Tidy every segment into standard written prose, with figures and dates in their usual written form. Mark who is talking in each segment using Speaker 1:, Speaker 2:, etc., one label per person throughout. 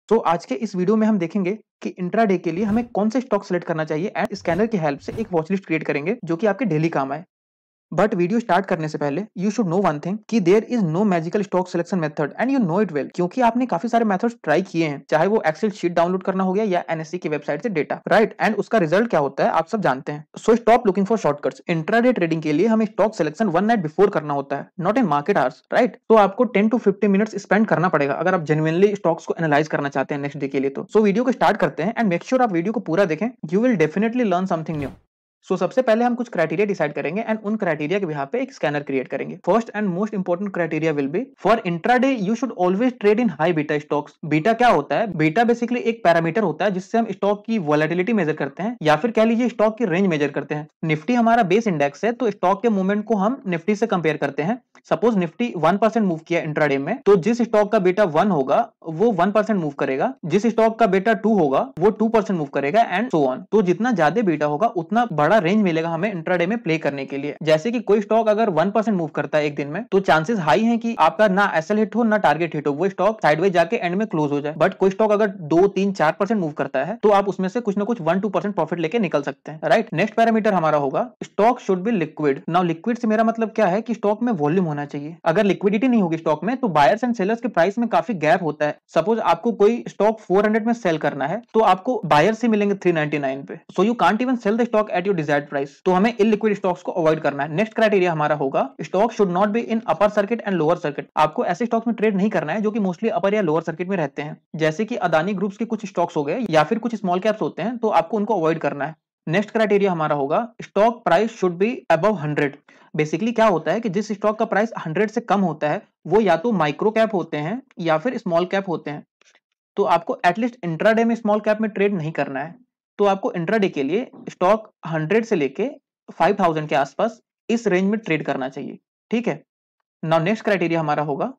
Speaker 1: तो आज के इस वीडियो में हम देखेंगे कि इंट्राडे के लिए हमें कौन से स्टॉक सेलेक्ट करना चाहिए एंड स्कैनर की हेल्प से एक वॉच लिस्ट क्रिएट करेंगे जो कि आपके डेली काम आए। बट वीडियो स्टार्ट करने से पहले you should know one thing कि there is no magical stock selection method and you know it well, क्योंकि आपने काफी सारे मेथड्स ट्राई किए हैं, चाहे वो एक्सेल शीट डाउनलोड करना हो गया या एनएससी की वेबसाइट से डेटा, राइट? एंड उसका रिजल्ट क्या होता है आप सब जानते हैं। So stop looking for shortcuts. Intraday trading के लिए हमें stock selection one night before करना होता है, not in market hours, right? तो आपको 10 to 15 मिनट्स स्पेंड करना पड़ेगा अगर आप जेन्युइनली स्टॉक्स को एनालाइज करना चाहते हैं नेक्स्ट डे के लिए। तो वीडियो को स्टार्ट करते हैं एंड मेक श्योर आप वीडियो को पूरा देखें, you will definitely learn something new. सबसे पहले हम कुछ क्राइटेरिया डिसाइड करेंगे एंड उन क्राइटेरिया के बिहाफ पे एक स्कैनर क्रिएट करेंगे। First and most important criteria will be for intraday you should always trade in high beta stocks. Beta क्या होता है? बीटा बेसिकली एक पैरामीटर होता है जिससे हम स्टॉक की वॉलेटिलिटी मेजर करते हैं या फिर कह लीजिए स्टॉक की रेंज मेजर करते हैं। निफ्टी हमारा बेस इंडेक्स है, तो स्टॉक के मूवमेंट को हम निफ्टी से कंपेयर करते हैं। सपोज निफ्टी 1% मूव किया इंट्राडे में, तो जिस स्टॉक का बेटा 1 होगा वो 1% मूव करेगा, जिस स्टॉक का बेटा 2 होगा वो 2% मूव करेगा एंड सो ऑन। तो जितना ज्यादा बेटा होगा उतना बड़ा रेंज मिलेगा हमें इंट्राडे में प्ले करने के लिए। जैसे कि कोई स्टॉक अगर 1% मूव करता है एक दिन में, तो चांसेस हाई है कि आपका ना एसएल हिट हो ना टारगेट हिट हो, वो स्टॉक साइडवेज जाके एंड में क्लोज हो जाए। बट कोई स्टॉक अगर 2 3 4% मूव करता है तो आप उसमें से कुछ ना कुछ 1 2% प्रॉफिट लेके निकल सकते हैं, राइट? नेक्स्ट पैरामीटर हमारा होगा stock should be liquid. Now liquid से मेरा मतलब क्या है कि स्टॉक में वॉल्यूम होना चाहिए। अगर लिक्विडिटी नहीं होगी स्टॉक में तो बायर्स एंड सेलर्स के प्राइस में काफी गैप होता है। सपोज आपको कोई स्टॉक 400 में सेल करना है तो आपको बायर से मिलेंगे 399 पे, so you can't even sell the stock at your desired price. तो हमें इलिक्विड स्टॉक्स को अवॉइड करना है। नेक्स्ट क्राइटेरिया हमारा होगा stock should not be in upper circuit and lower circuit. आपको ऐसे स्टॉक्स में ट्रेड नहीं करना है जो कि मोस्टली अपर या लोअर सर्किट में रहते हैं, जैसे कि अदानी ग्रुप्स के कुछ स्टॉक्स हो गए या फिर कुछ स्मॉल कैप्स होते हैं, तो आपको उनको अवॉइड करना है। नेक्स्ट क्राइटेरिया हमारा होगा stock price should be above 100। Basically क्या होता है कि जिस स्टॉक का प्राइस 100 से कम होता है वो या तो माइक्रो कैप होते हैं या फिर स्मॉल कैप होते हैं। तो आपको एटलीस्ट इंट्राडे में स्मॉल कैप में ट्रेड नहीं करना है। तो आपको इंट्राडे के लिए स्टॉक 100 से लेके 5000 के आसपास इस रेंज में ट्रेड करना चाहिए, ठीक है? नाउ नेक्स्ट क्राइटेरिया हमारा होगा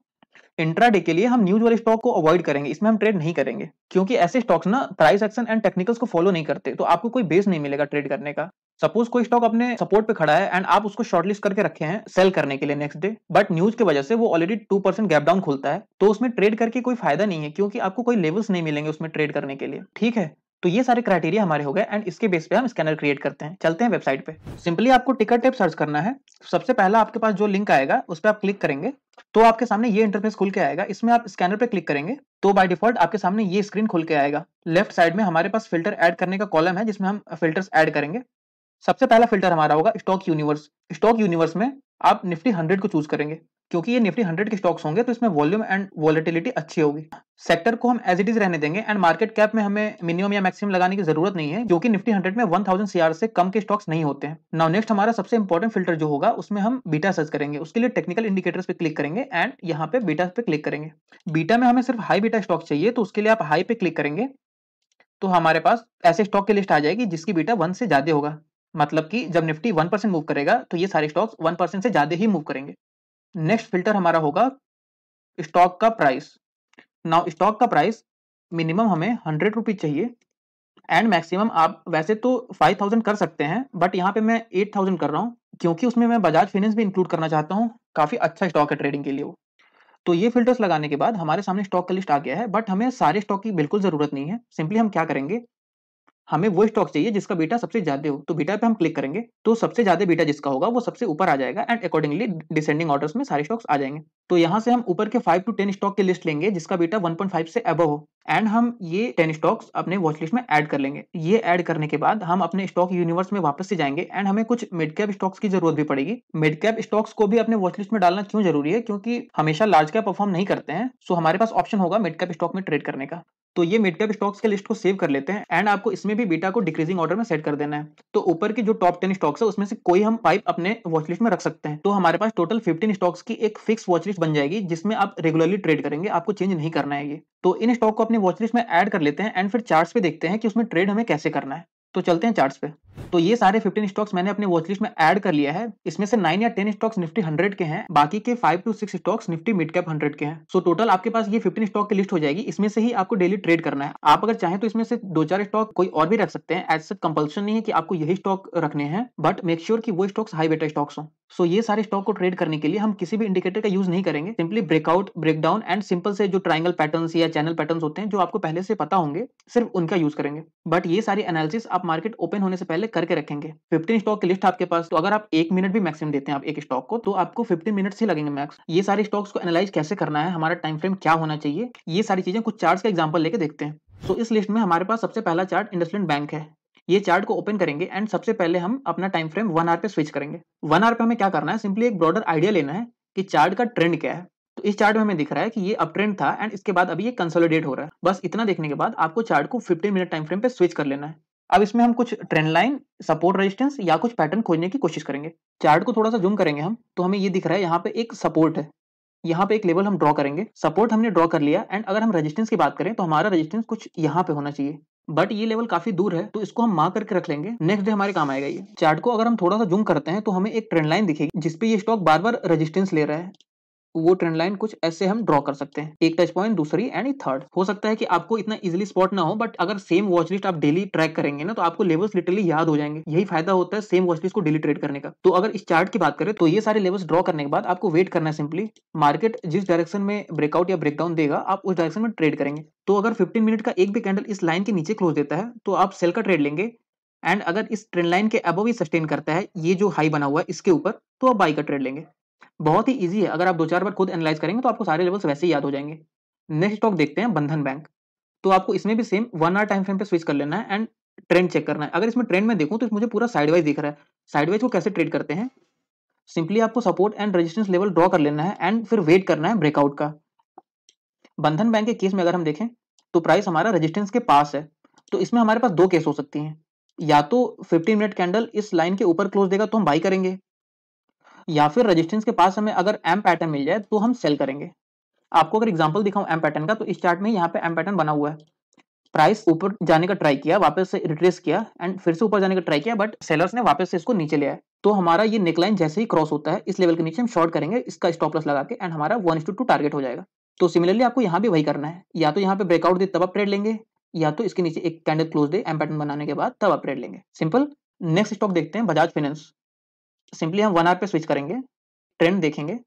Speaker 1: इंट्राडे के लिए हम न्यूज वाले स्टॉक को अवॉइड करेंगे, इसमें हम ट्रेड नहीं करेंगे, क्योंकि ऐसे स्टॉक्स ना प्राइस एक्शन एंड टेक्निकल्स को फॉलो नहीं करते, तो आपको कोई बेस नहीं मिलेगा ट्रेड करने का। सपोज कोई स्टॉक अपने सपोर्ट पे खड़ा है एंड आप उसको शॉर्टलिस्ट करके रखे हैं सेल करने के लिए नेक्स्ट डे, बट न्यूज की वजह से वो ऑलरेडी 2% गैप डाउन खुलता है, तो उसमें ट्रेड करके कोई फायदा नहीं है, क्योंकि आपको कोई लेवल्स नहीं मिलेंगे उसमें ट्रेड करने के लिए, ठीक है? तो ये सारे क्राइटेरिया हमारे हो गए एंड इसके बेस पे हम स्कैनर क्रिएट करते हैं। चलते हैं वेबसाइट पे। सिंपली आपको टिकर टेप सर्च करना है। सबसे पहला आपके पास जो लिंक आएगा उस पर आप क्लिक करेंगे तो आपके सामने ये इंटरफेस खुल के आएगा। इसमें आप स्कैनर पे क्लिक करेंगे तो बाय डिफॉल्ट आपके सामने ये स्क्रीन खुल के आएगा। लेफ्ट साइड में हमारे पास फिल्टर ऐड करने का कॉलम है जिसमें हम फिल्टर्स ऐड करेंगे। सबसे पहला फिल्टर हमारा होगा स्टॉक यूनिवर्स। स्टॉक यूनिवर्स में आप निफ्टी 100 को चूज करेंगे, क्योंकि ये निफ्टी 100 के स्टॉक्स होंगे तो इसमें वॉल्यूम एंड वॉलेटिलिटी अच्छी होगी। सेक्टर को हम एज इट इज रहने देंगे एंड मार्केट कैप में हमें मिनिमम या मैक्सिमम लगाने की जरूरत नहीं है, क्योंकि निफ्टी 100 में 1000 सीआर से कम के स्टॉक्स नहीं होते हैं। नाउ नेक्स्ट हमारा सबसे इंपॉर्टेंट फिल्टर जो होगा उसमें हम बीटा सर्च करेंगे। उसके लिए टेक्निकल इंडिकेटर्स पे क्लिक करेंगे एंड यहाँ पे बीटा पे क्लिक करेंगे। बीटा में हमें सिर्फ हाई बीटा स्टॉक चाहिए, तो उसके लिए आप हाई पे क्लिक करेंगे तो हमारे पास ऐसे स्टॉक की लिस्ट आ जाएगी जिसकी बीटा 1 से ज्यादा होगा। मतलब कि जब निफ्टी 1% मूव करेगा तो ये सारे स्टॉक्स 1% से ज्यादा ही मूव करेंगे। नेक्स्ट फिल्टर हमारा होगा स्टॉक का प्राइस। नाउ स्टॉक का प्राइस मिनिमम हमें 100 रुपीज चाहिए एंड मैक्सिमम आप वैसे तो 5000 कर सकते हैं, बट यहाँ पे मैं 8000 कर रहा हूँ क्योंकि उसमें मैं बजाज फाइनेंस भी इंक्लूड करना चाहता हूँ। काफी अच्छा स्टॉक है ट्रेडिंग के लिए वो। तो ये फिल्टर्स लगाने के बाद हमारे सामने स्टॉक का लिस्ट आ गया है, बट हमें सारे स्टॉक की बिल्कुल जरूरत नहीं है। सिंपली हम क्या करेंगे, हमें वो स्टॉक चाहिए जिसका बीटा सबसे ज्यादा हो, तो बीटा पे हम क्लिक करेंगे तो सबसे ज्यादा बीटा जिसका होगा वो सबसे ऊपर आ जाएगा एंड अकॉर्डिंगली डिसेंडिंग ऑर्डर्स में सारे स्टॉक्स आ जाएंगे। तो यहाँ से हम ऊपर के 5 to 10 स्टॉक की लिस्ट लेंगे जिसका बीटा 1.5 से अबव हो एंड हम ये 10 स्टॉक्स अपने वॉच लिस्ट में ऐड कर लेंगे। ये ऐड करने के बाद हम अपने स्टॉक यूनिवर्स में वापस से जाएंगे एंड हमें कुछ मिड कैप स्टॉक्स की जरूरत भी पड़ेगी। मिड कैप स्टॉक्स को भी अपने वॉच लिस्ट में डालना क्यों जरूरी है, क्योंकि हमेशा लार्ज कैप परफॉर्म नहीं करते हैं, सो हमारे पास ऑप्शन होगा मिड कैप स्टॉक में ट्रेड करने का। तो ये मिड कैप स्टॉक्स के लिस्ट को सेव कर लेते हैं एंड आपको इसमें भी बीटा को डिक्रीजिंग ऑर्डर में सेट कर देना है। तो ऊपर की जो टॉप 10 स्टॉक्स है उसमें से कोई हम 5 अपने वॉच लिस्ट में रख सकते हैं। तो हमारे पास टोटल 15 स्टॉक्स की एक फिक्स वॉच लिस्ट बन जाएगी जिसमें आप रेगुलरली ट्रेड करेंगे, आपको चेंज नहीं करना है ये। तो इन स्टॉक को अपनी वॉच लिस्ट में ऐड कर लेते हैं एंड फिर चार्ट्स पे देखते हैं कि उसमें ट्रेड हमें कैसे करना है। तो चलते हैं चार्ट्स पे। तो ये सारे 15 स्टॉक्स मैंने अपने वॉच लिस्ट में ऐड कर लिया है। इसमें से 9 या 10 स्टॉक्स निफ्टी 100 के हैं, बाकी के 5 to 6 stocks Nifty mid cap 100 के हैं। सो टोटल आपके पास ये 15 स्टॉक की लिस्ट हो जाएगी। इसमें से ही आपको डेली ट्रेड करना है। आप अगर चाहें तो इसमें से 2-4 स्टॉक कोई और भी रख सकते हैं। एज सच कंपल्सन नहीं है कि आपको यही स्टॉक रखने हैं, बट मेक श्योर कि वो स्टॉक्स हाई बेटा स्टॉक्स हो। सो ये सारे स्टॉक को ट्रेड करने के लिए हम किसी भी इंडिकेटर का यूज नहीं करेंगे। Simply breakout, breakdown and simple से जो ट्रायंगल पैटर्न्स या चैनल पैटर्न्स होते हैं जो आपको पहले से पता होंगे, सिर्फ उनका यूज करेंगे। बट ये सारी एनालिसिस आप मार्केट ओपन होने से पहले करके रखेंगे। 15 स्टॉक की लिस्ट आपके पास, तो अगर आप 1 मिनट भी मैक्सिमम देते हैं आप एक स्टॉक को, तो आपको 15 मिनट्स ही लगेंगे मैक्स। ये सारे स्टॉक्स को एनालाइज कैसे करना है, हमारा टाइम फ्रेम क्या होना चाहिए, ये सारी चीजें कुछ चार्ट्स का एग्जांपल लेके देखते हैं। सो इस लिस्ट में हमारे पास सबसे पहला चार्ट इंडसइंड बैंक है। ये चार्ट को ओपन करेंगे एंड सबसे पहले हम अपना टाइम फ्रेम 1 आवर पे स्विच करेंगे। 1 आवर पे हमें क्या करना है, सिंपली एक ब्रॉडर आइडिया लेना है कि चार्ट का ट्रेंड क्या है। तो इस चार्ट में हमें दिख रहा है कि ये अप ट्रेंड था एंड इसके बाद अभी ये कंसोलिडेट हो रहा है। बस इतना देखने के बाद आपको चार्ट को 15 मिनट टाइम फ्रेम पे स्विच कर लेना है। अब इसमें हम कुछ ट्रेंड लाइन, सपोर्ट, रेजिस्टेंस या कुछ पैटर्न खोजने की कोशिश करेंगे। चार्ट को थोड़ा सा जूम करेंगे हम, तो हमें ये दिख रहा है यहाँ पे एक सपोर्ट है। यहाँ पे एक लेवल हम ड्रॉ करेंगे। सपोर्ट हमने ड्रॉ कर लिया एंड अगर हम रेजिस्टेंस की बात करें तो हमारा रेजिस्टेंस कुछ यहाँ पे होना चाहिए, बट ये लेवल काफी दूर है, तो इसको हम मार्क करके रख लेंगे। नेक्स्ट डे हमारे काम आएगा ये। चार्ट को अगर हम थोड़ा सा जूम करते हैं तो हमें एक ट्रेंड लाइन दिखेगी जिसपे ये स्टॉक बार बार रेजिस्टेंस ले रहा है। वो ट्रेंड लाइन कुछ ऐसे हम ड्रॉ कर सकते हैं, एक टच पॉइंट, दूसरी एंड थर्ड। हो सकता है कि आपको इतना इजीली स्पॉट ना हो, बट अगर सेम वॉच लिस्ट आप डेली ट्रैक करेंगे ना, तो आपको लेवल्स लिटरली याद हो जाएंगे। यही फायदा होता है सेम वॉच लिस्ट को डेली ट्रेड करने का। तो अगर इस चार्ट की बात करें तो ये सारे लेवल्स ड्रॉ करने के बाद आपको वेट करना है। सिंपली मार्केट जिस डायरेक्शन में ब्रेकआउट या ब्रेकडाउन देगा, आप उस डायरेक्शन में ट्रेड करेंगे। तो अगर 15 मिनट का एक भी कैंडल इस लाइन के नीचे क्लोज देता है तो आप सेल का ट्रेड लेंगे, एंड अगर इस ट्रेंड लाइन के अबव ही सस्टेन करता है, ये जो हाई बना हुआ है इसके ऊपर, तो आप बाई का ट्रेड लेंगे। बहुत ही ईज़ी है। अगर आप 2-4 बार खुद एनालाइज़ करेंगे तो आपको सारे लेवल्स वैसे ही याद हो जाएँगे। नेक्स्ट स्टॉक देखते हैं बंधन बैंक। तो आपको इसमें भी सेम 1 आवर टाइम फ्रेम पे स्विच कर लेना है एंड ट्रेंड चेक करना है। अगर इसमें ट्रेंड में देखूँ तो मुझे पूरा साइडवाइज़ दिख रहा है। साइडवाइज़ को कैसे ट्रेड करते हैं? सिंपली आपको support and resistance level draw कर लेना है एंड फिर वेट करना है ब्रेकआउट का। बंधन बैंक के केस में अगर हम देखें तो प्राइस हमारा रेजिस्टेंस के पास है। तो इसमें हमारे पास 2 केस हो सकती हैं। या तो 15 मिनट कैंडल इस लाइन के ऊपर क्लोज देगा तो हम बाई करेंगे, या फिर रेजिस्टेंस के पास हमें अगर एम पैटर्न मिल जाए तो हम सेल करेंगे। आपको अगर एग्जांपल दिखाऊं एम पैटर्न का, तो इस चार्ट में यहाँ पे एम पैटर्न बना हुआ है। प्राइस ऊपर जाने का ट्राई किया, वापस से रिट्रेस किया एंड फिर से ऊपर जाने का ट्राई किया, बट सेलर्स ने वापस से इसको नीचे ले आया। तो हमारा ये नेकलाइन जैसे ही क्रॉस होता है इस लेवल के नीचे हम शॉर्ट करेंगे इसका स्टॉप लॉस लगा के, एंड हमारा 1:2 टारगेट हो जाएगा। तो सिमिलरली आपको यहाँ भी वही करना है। या तो यहाँ पे ब्रेकआउट दे तब आप ट्रेड लेंगे, या तो इसके नीचे एक कैंडल क्लोज दे एम पैटर्न बनाने के बाद तब आप ट्रेड लेंगे। सिंपल। नेक्स्ट स्टॉक देखते हैं बजाज फाइनेंस। सिंपली हम 1 आवर पे स्विच करेंगे, ट्रेंड देखेंगे।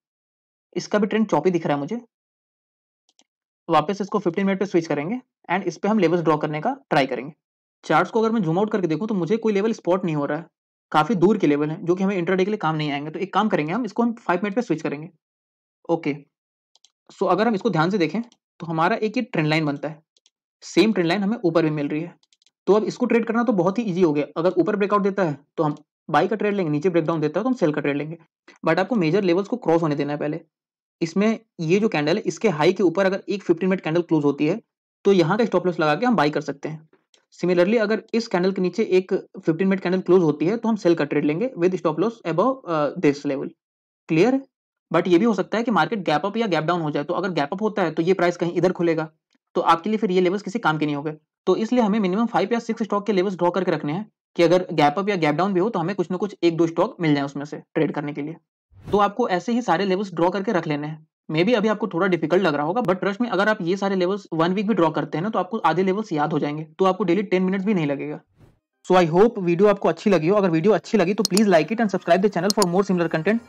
Speaker 1: इसका भी ट्रेंड चॉपी दिख रहा है मुझे। वापस इसको 15 मिनट पे स्विच करेंगे एंड इस पे हम लेवल्स ड्रॉ करने का ट्राई करेंगे। चार्ट्स को अगर मैं जूम आउट करके देखूं तो मुझे कोई लेवल स्पॉट नहीं हो रहा है। काफी दूर के लेवल हैं जो कि हमें इंट्राडे के लिए काम नहीं आएंगे। तो एक काम करेंगे, हम इसको 5 मिनट पे स्विच करेंगे। ओके। सो अगर हम इसको ध्यान से देखें तो हमारा एक ये ट्रेंड लाइन बनता है। सेम ट्रेंड लाइन हमें ऊपर भी मिल रही है। तो अब इसको ट्रेड करना तो बहुत ही ईजी हो गया। अगर ऊपर ब्रेकआउट देता है तो हम बाई का ट्रेड लेंगे, नीचे ब्रेकडाउन देता है तो हम सेल का ट्रेड लेंगे। बट आपको मेजर लेवल्स को क्रॉस होने देना है पहले। इसमें ये जो कैंडल है इसके हाई के ऊपर अगर एक 15 मिनट कैंडल क्लोज होती है तो यहाँ का स्टॉप लॉस लगा के हम बाई कर सकते हैं। सिमिलरली अगर इस कैंडल के नीचे एक 15 मिनट कैंडल क्लोज होती है तो हम सेल का ट्रेड लेंगे with stop loss above this level. Clear है? बट ये भी हो सकता है कि मार्केट गैप अप या गैप डाउन हो जाए। तो अगर गैप अप होता है तो ये प्राइस कहीं इधर खुलेगा, तो आपके लिए फिर ये लेवल्स किसी काम के नहीं होंगे। तो इसलिए हमें मिनिमम 5 या 6 स्टॉक के लेवल्स ड्रॉ करके रखने हैं कि अगर गैप अप या गैप डाउन भी हो तो हमें कुछ ना कुछ 1-2 स्टॉक मिल जाए उसमें से ट्रेड करने के लिए। तो आपको ऐसे ही सारे लेवल्स ड्रॉ करके रख लेने हैं। मे बी अभी आपको थोड़ा डिफिकल्ट लग रहा होगा, बट ट्रस्ट में अगर आप ये सारे लेवल्स 1 वीक भी ड्रॉ करते हैं ना, तो आपको आधे लेवल्स याद हो जाएंगे। तो आपको डेली 10 मिनट्स भी नहीं लगेगा। सो आई होप वीडियो आपको अच्छी लगी हो। अगर वीडियो अच्छी लगी तो please like it and subscribe the channel for more similar content.